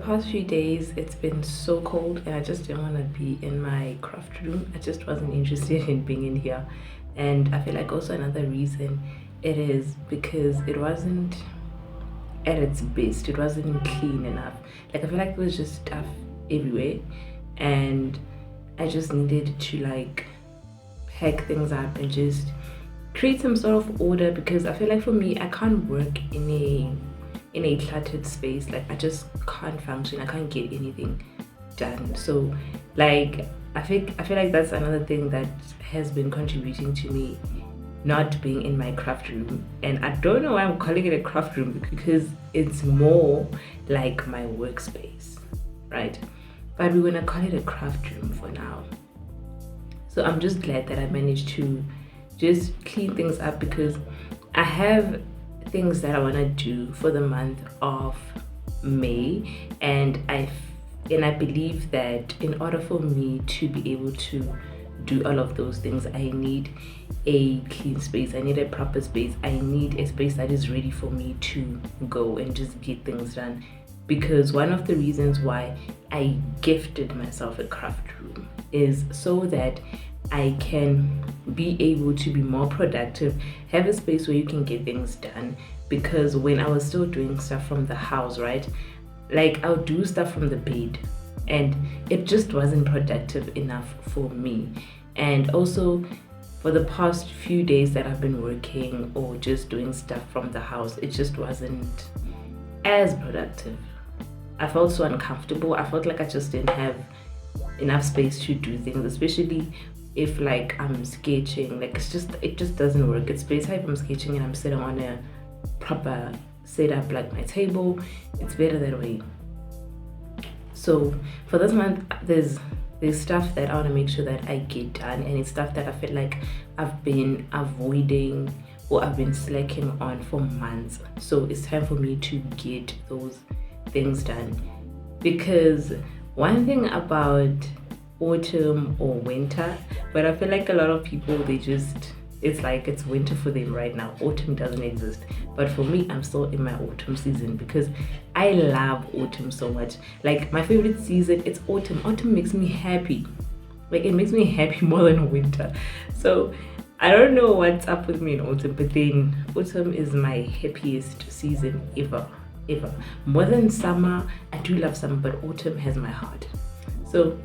past few days it's been so cold and I just didn't want to be in my craft room. I just wasn't interested in being in here. And I feel like also another reason it is because it wasn't at its best. It wasn't clean enough. Like I feel like there was just stuff everywhere and I just needed to like pack things up and just create some sort of order, because I feel like for me I can't work in a cluttered space. Like I just can't function. I can't get anything done. So like I feel like that's another thing that has been contributing to me not being in my craft room. And I don't know why I'm calling it a craft room, because it's more like my workspace, right? But we're gonna call it a craft room for now. So I'm just glad that I managed to just clean things up, because I have things that I want to do for the month of May, and I believe that in order for me to be able to do all of those things, I need a clean space, I need a proper space, I need a space that is ready for me to go and just get things done. Because one of the reasons why I gifted myself a craft room is so that I can be able to be more productive, have a space where you can get things done. Because when I was still doing stuff from the house, right, like I'll do stuff from the bed and it just wasn't productive enough for me. And also for the past few days that I've been working or just doing stuff from the house, it just wasn't as productive. I felt so uncomfortable. I felt like I just didn't have enough space to do things, especially if like I'm sketching. Like it just doesn't work. It's better if I'm sketching and I'm sitting on a proper setup like my table. It's better that way. So for this month there's stuff that I want to make sure that I get done, and it's stuff that I feel like I've been avoiding or I've been slacking on for months. So it's time for me to get those things done. Because one thing about autumn or winter, but I feel like a lot of people, it's like it's winter for them right now. Autumn doesn't exist. But for me, I'm still in my autumn season because I love autumn so much. Like my favorite season, it's autumn. Autumn makes me happy. Like it makes me happy more than winter. So I don't know what's up with me in autumn, but then autumn is my happiest season ever. More than summer. I do love summer, but autumn has my heart. So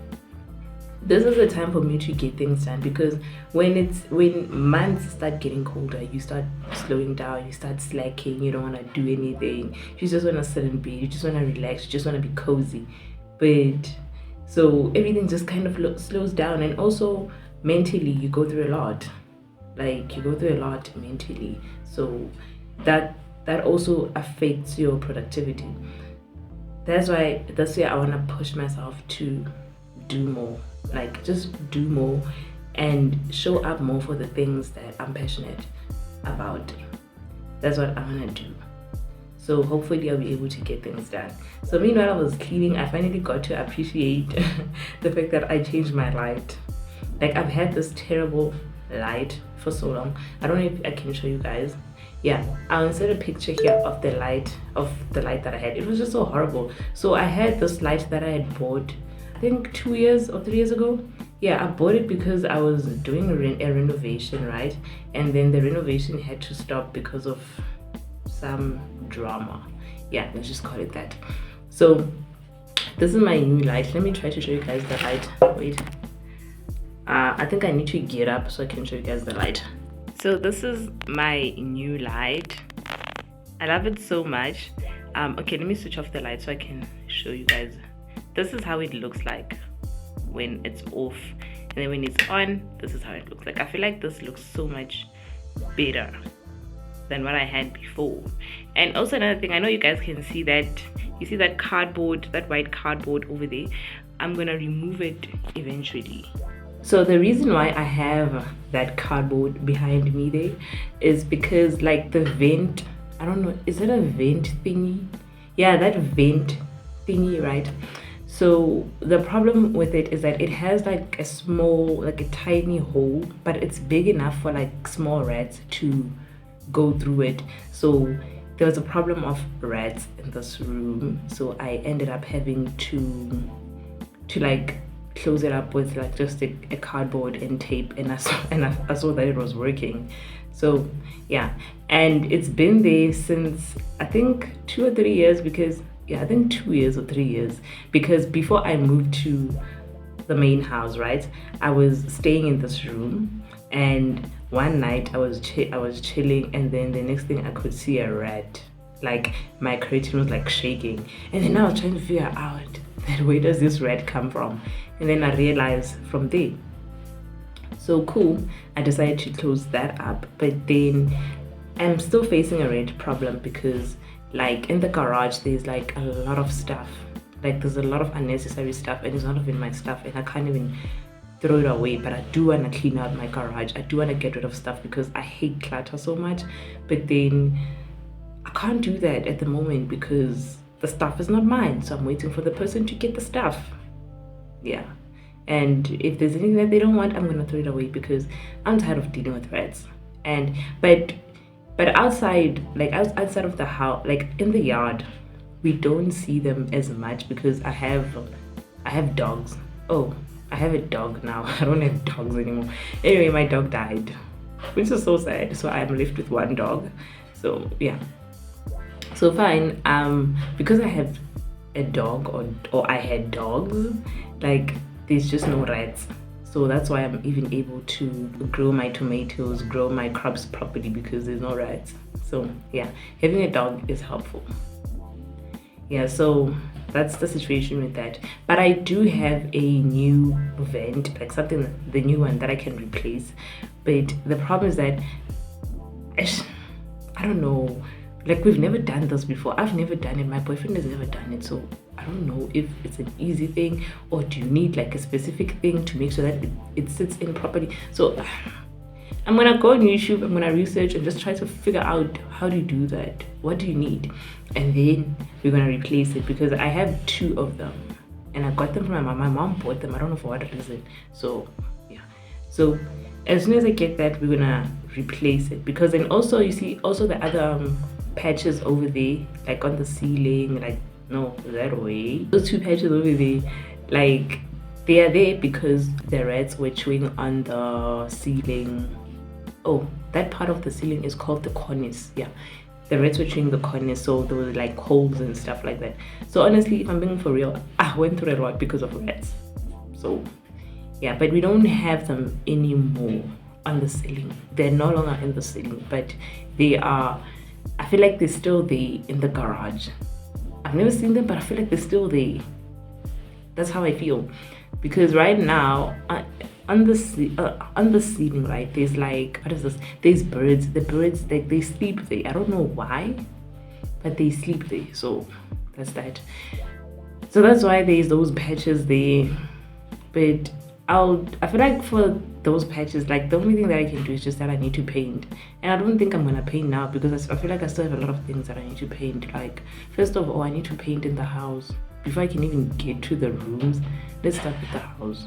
this is the time for me to get things done, because when months start getting colder, you start slowing down, you start slacking, you don't want to do anything, you just want to sit in bed, you just want to relax, you just want to be cozy. But so everything just kind of slows down, and also mentally you go through a lot. Like you go through a lot mentally, so that also affects your productivity. That's why this year I want to push myself to do more. Like just do more and show up more for the things that I'm passionate about. That's what I want to do. So hopefully I'll be able to get things done. So meanwhile I was cleaning, I finally got to appreciate the fact that I changed my light. Like I've had this terrible light for so long. I don't know if I can show you guys. Yeah, I'll insert a picture here of the light that I had. It was just so horrible. So I had this light that I had bought, I think 2 years or 3 years ago. Yeah, I bought it because I was doing a renovation, right? And then the renovation had to stop because of some drama. Yeah, let's just call it that. So this is my new light. Let me try to show you guys the light. Wait. I think I need to get up so I can show you guys the light. So this is my new light. I love it so much. Okay, let me switch off the light so I can show you guys. This is how it looks like when it's off, and then when it's on, this is how it looks like. I feel like this looks so much better than what I had before. And also another thing, I know you guys can see that, you see that cardboard, that white cardboard over there. I'm gonna remove it eventually. So the reason why I have that cardboard behind me there is because like the vent, I don't know, is it a vent thingy? Yeah, that vent thingy, right? So the problem with it is that it has like a small, like a tiny hole, but it's big enough for like small rats to go through it. So there was a problem of rats in this room, so I ended up having to like close it up with like just a cardboard and tape, and I saw that it was working. So yeah, and it's been there since I think 2 or 3 years, because yeah, I think 2 years or 3 years, because before I moved to the main house, right, I was staying in this room, and one night I was chilling, and then the next thing I could see a rat. Like my curtain was like shaking, and then I was trying to figure out that where does this rat come from, and then I realized from there. So cool, I decided to close that up, but then I'm still facing a rat problem, because like in the garage there's like a lot of stuff, like there's a lot of unnecessary stuff, and it's not even my stuff, and I can't even throw it away. But I do want to clean out my garage, I do want to get rid of stuff, because I hate clutter so much. But then I can't do that at the moment because the stuff is not mine, so I'm waiting for the person to get the stuff. Yeah, and if there's anything that they don't want, I'm gonna throw it away, because I'm tired of dealing with rats. And but outside, like outside of the house, like in the yard, we don't see them as much, because I have dogs. Oh, I have a dog now. I don't have dogs anymore. Anyway, my dog died, which is so sad, so I'm left with one dog. So yeah, so fine, because I have a dog, or I had dogs, like there's just no rats. So that's why I'm even able to grow my tomatoes, grow my crops properly, because there's no rats. So yeah, having a dog is helpful. Yeah, so that's the situation with that. But I do have a new vent, like something, the new one that I can replace. But the problem is that I don't know, like we've never done this before. I've never done it, my boyfriend has never done it, so I don't know if it's an easy thing, or do you need like a specific thing to make sure that it sits in properly. So I'm gonna go on YouTube, I'm gonna research and just try to figure out how to do that. What do you need? And then we're gonna replace it, because I have 2 of them and I got them from my mom. My mom bought them, I don't know for what reason. So yeah, so as soon as I get that, we're gonna replace it. Because then also, you see, also the other patches over there, like on the ceiling, like no, that way, those 2 patches over there, like they are there because the rats were chewing on the ceiling. Oh, that part of the ceiling is called the cornice. Yeah, the rats were chewing the cornice, so there were like holes and stuff like that. So honestly, if I'm being for real, I went through a lot because of rats. So yeah, but we don't have them anymore on the ceiling. They're no longer in the ceiling, but they are, I feel like they're still there in the garage. I've never seen them, but I feel like they're still there. That's how I feel, because right now on the ceiling, right, there's like, what is this? There's birds. The birds, they sleep there. I don't know why, but they sleep there. So that's that. So that's why there's those patches there. But I feel like for those patches, like the only thing that I can do is just that I need to paint, and I don't think I'm gonna paint now, because I feel like I still have a lot of things that I need to paint. Like first of all, I need to paint in the house before I can even get to the rooms. Let's start with the house.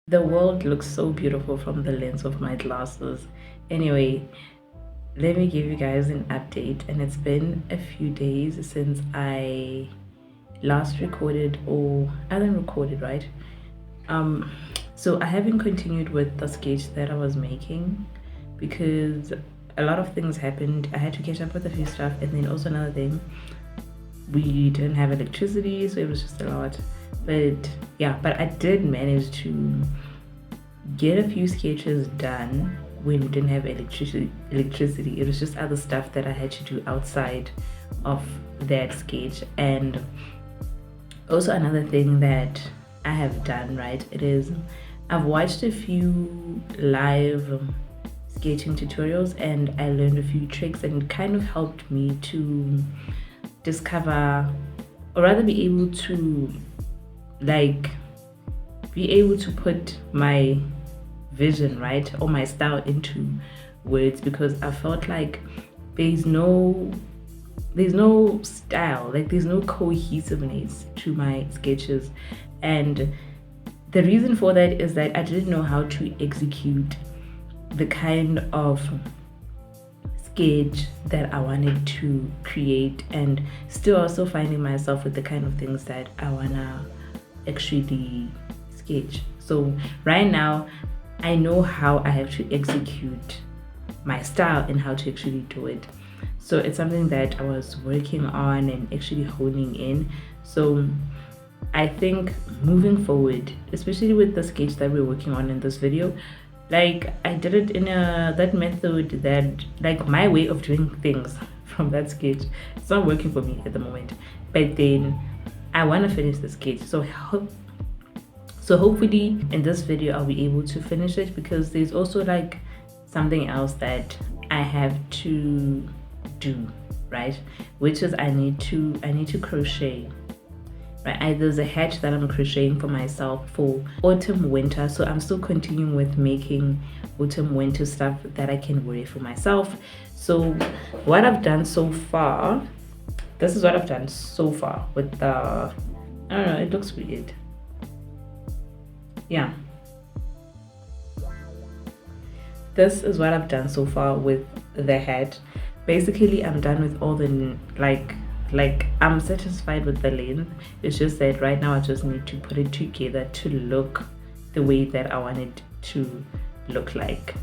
the world looks so beautiful from the lens of my glasses. Anyway, let me give you guys an update, and it's been a few days since I last recorded, or I haven't recorded, right? So I haven't continued with the sketch that I was making because a lot of things happened. I had to catch up with a few stuff, and then also another thing, we didn't have electricity, so it was just a lot. But yeah, but I did manage to get a few sketches done when we didn't have electricity. It was just other stuff that I had to do outside of that sketch. And also another thing that I have done, right, it is I've watched a few live sketching tutorials, and I learned a few tricks, and it kind of helped me to discover, or rather be able to put my vision, right, or my style into words, because I felt like there's no style, like there's no cohesiveness to my sketches. And the reason for that is that I didn't know how to execute the kind of sketch that I wanted to create, and still also finding myself with the kind of things that I wanna actually sketch. So right now I know how I have to execute my style and how to actually do it. So it's something that I was working on and actually honing in. So I think moving forward, especially with the sketch that we're working on in this video, like I did it in that method that, like, my way of doing things from that sketch, it's not working for me at the moment, but then I want to finish the sketch. So hopefully in this video I'll be able to finish it, because there's also like something else that I have to do, right, which is I need to crochet, right? There's a hat that I'm crocheting for myself for autumn winter, so I'm still continuing with making autumn winter stuff that I can wear for myself. So what I've done so far, this is what I've done so far with the, I don't know, it looks weird. Yeah, this is what I've done so far with the hat. Basically I'm done with all the like I'm satisfied with the length. It's just that right now I just need to put it together to look the way that I want it to look like.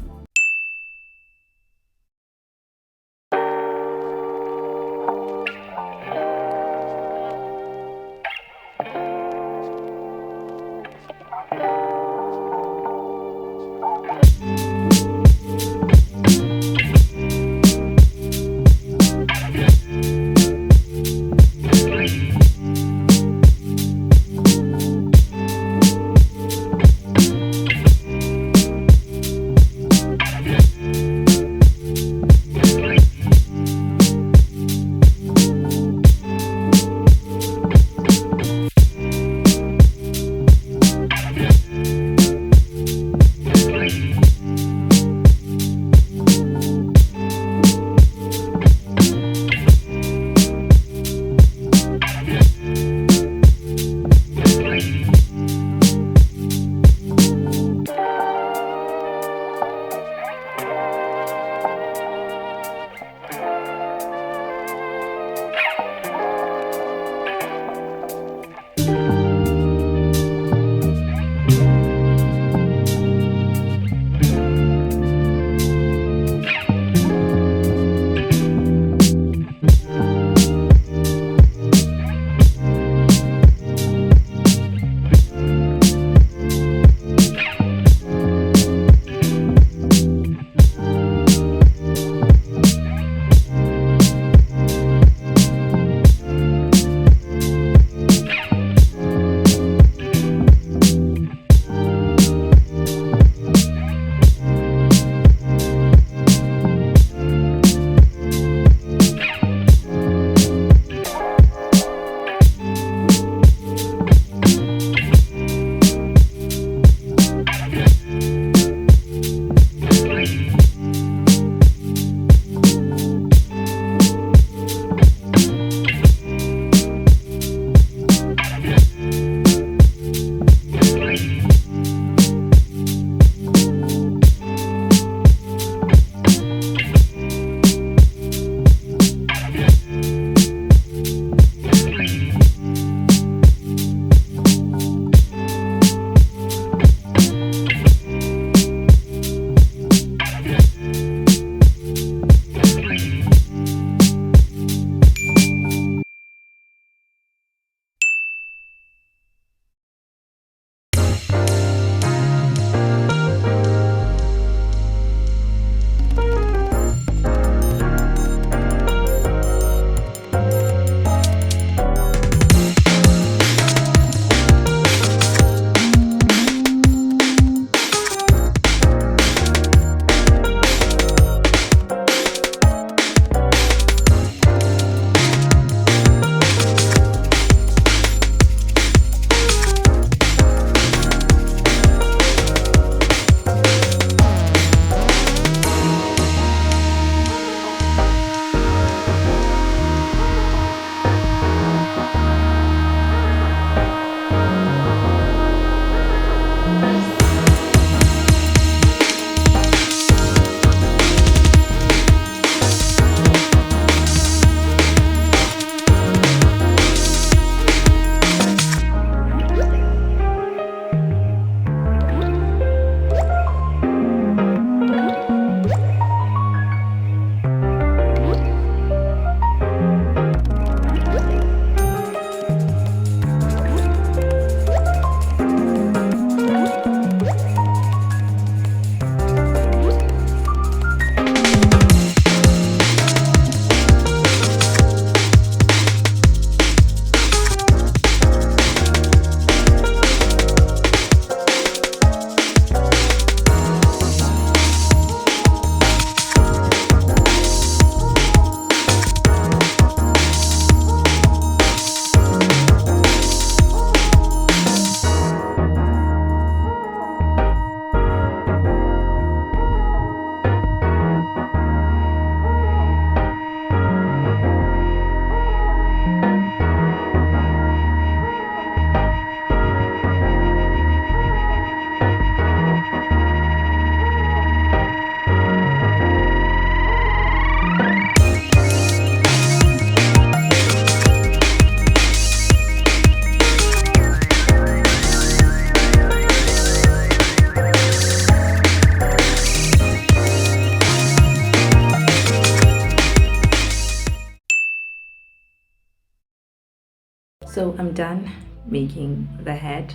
So I'm done making the head,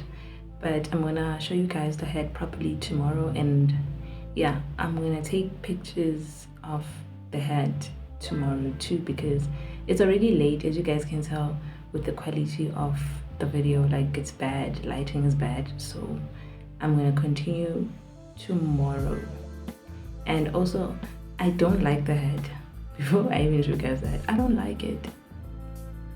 but I'm gonna show you guys the head properly tomorrow. And yeah, I'm gonna take pictures of the head tomorrow too, because it's already late, as you guys can tell with the quality of the video. Like, it's bad, lighting is bad, so I'm gonna continue tomorrow. And also, I don't like the head. Before I even show you guys that, I don't like it.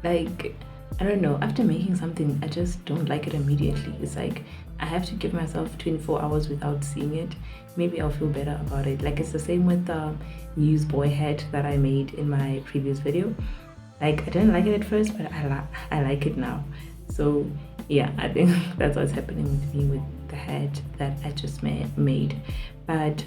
Like, I don't know, after making something, I just don't like it immediately. It's like I have to give myself 24 hours without seeing it. Maybe I'll feel better about it. Like, it's the same with the newsboy head that I made in my previous video. Like, I didn't like it at first, but I like it now. So yeah, I think that's what's happening with me with the head that I just made. But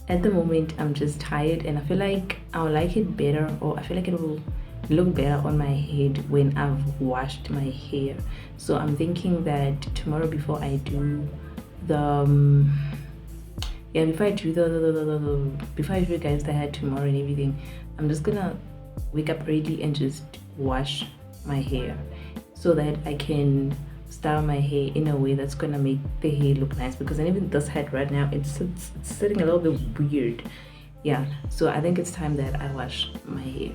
at the moment, I'm just tired, and I feel like I'll like it better, or I feel like it will look better on my head when I've washed my hair. So I'm thinking that tomorrow, before I do the before I do before I show you guys the hair tomorrow and everything, I'm just gonna wake up early and just wash my hair, so that I can style my hair in a way that's gonna make the hair look nice. Because even this head right now, it's sitting a little bit weird. Yeah, so I think it's time that I wash my hair.